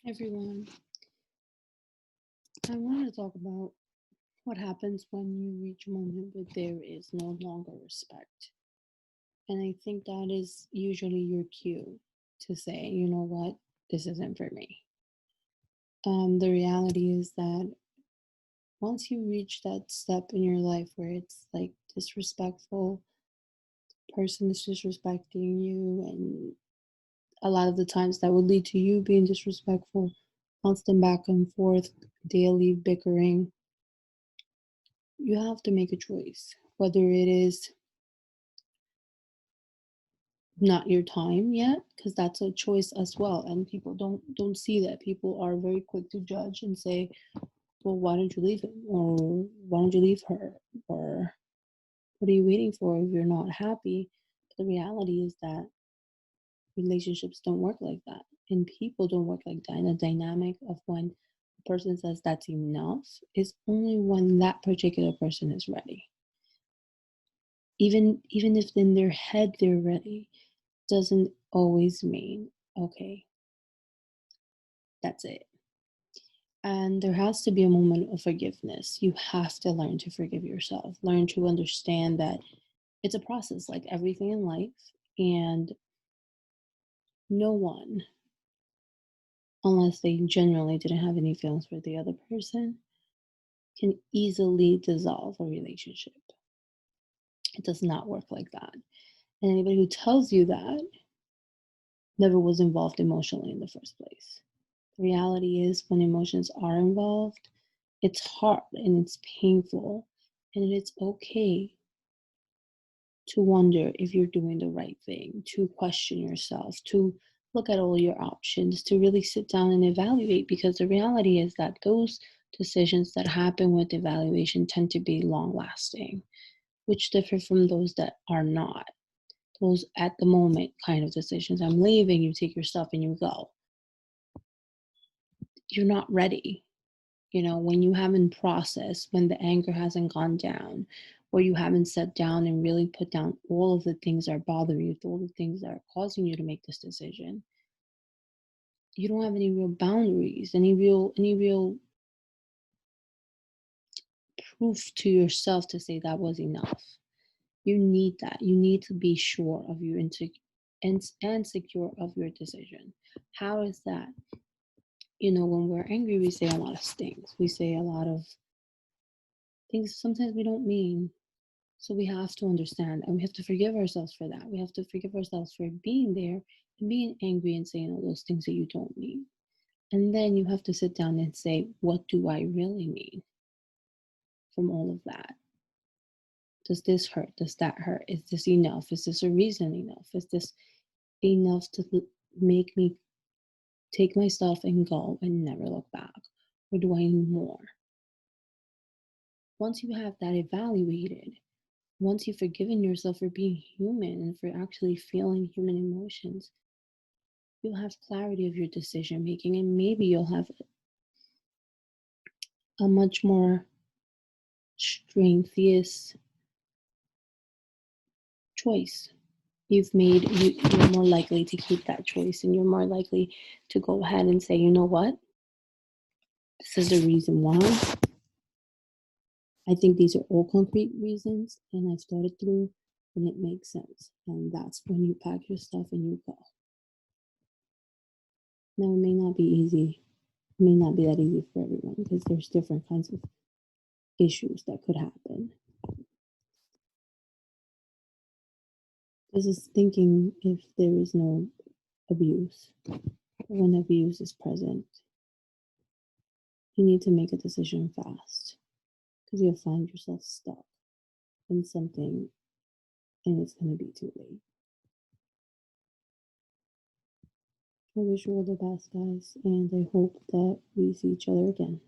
Everyone, I want to talk about what happens when you reach a moment where there is no longer respect. And I think that is usually your cue to say, you know what, this isn't for me. The reality is that once you reach that step in your life where it's like disrespectful, person is disrespecting you, and a lot of the times that would lead to you being disrespectful, constant back and forth, daily bickering, you have to make a choice, whether it is not your time yet, because that's a choice as well, and people don't see that. People are very quick to judge and say, well, why don't you leave him, or why don't you leave her, or what are you waiting for if you're not happy? But the reality is that relationships don't work like that, and people don't work like that. And the dynamic of when a person says that's enough is only when that particular person is ready. Even if in their head they're ready, doesn't always mean okay, that's it. And there has to be a moment of forgiveness. You have to learn to forgive yourself, learn to understand that it's a process like everything in life, and no one, unless they genuinely didn't have any feelings for the other person, can easily dissolve a relationship. It does not work like that. And anybody who tells you that never was involved emotionally in the first place. The reality is, when emotions are involved, it's hard and it's painful, and it's okay to wonder if you're doing the right thing, to question yourself, to look at all your options, to really sit down and evaluate, because the reality is that those decisions that happen with evaluation tend to be long lasting, which differ from those that are not. Those at the moment kind of decisions, I'm leaving, you take your stuff and you go. You're not ready. When you haven't processed, when the anger hasn't gone down, or you haven't sat down and really put down all of the things that are bothering you, all the things that are causing you to make this decision, you don't have any real boundaries, any real proof to yourself to say that was enough. You need that. You need to be sure of your and secure of your decision. How is that? When we're angry, we say a lot of things. We say a lot of things sometimes we don't mean. So we have to understand, and we have to forgive ourselves for that. We have to forgive ourselves for being there and being angry and saying all those things that you don't mean. And then you have to sit down and say, what do I really mean from all of that? Does this hurt? Does that hurt? Is this enough? Is this a reason enough? Is this enough to make me take my stuff and go and never look back? Or do I need more? Once you have that evaluated, once you've forgiven yourself for being human and for actually feeling human emotions, you'll have clarity of your decision making, and maybe you'll have a much more strengthiest choice. You're more likely to keep that choice, and you're more likely to go ahead and say, you know what, this is the reason why. I think these are all concrete reasons, and I've thought it through, and it makes sense. And that's when you pack your stuff and you go. Now, it may not be easy. It may not be that easy for everyone, because there's different kinds of issues that could happen. This is thinking if there is no abuse. When abuse is present, you need to make a decision fast, because you'll find yourself stuck in something and it's going to be too late. I wish you all the best, guys, and I hope that we see each other again.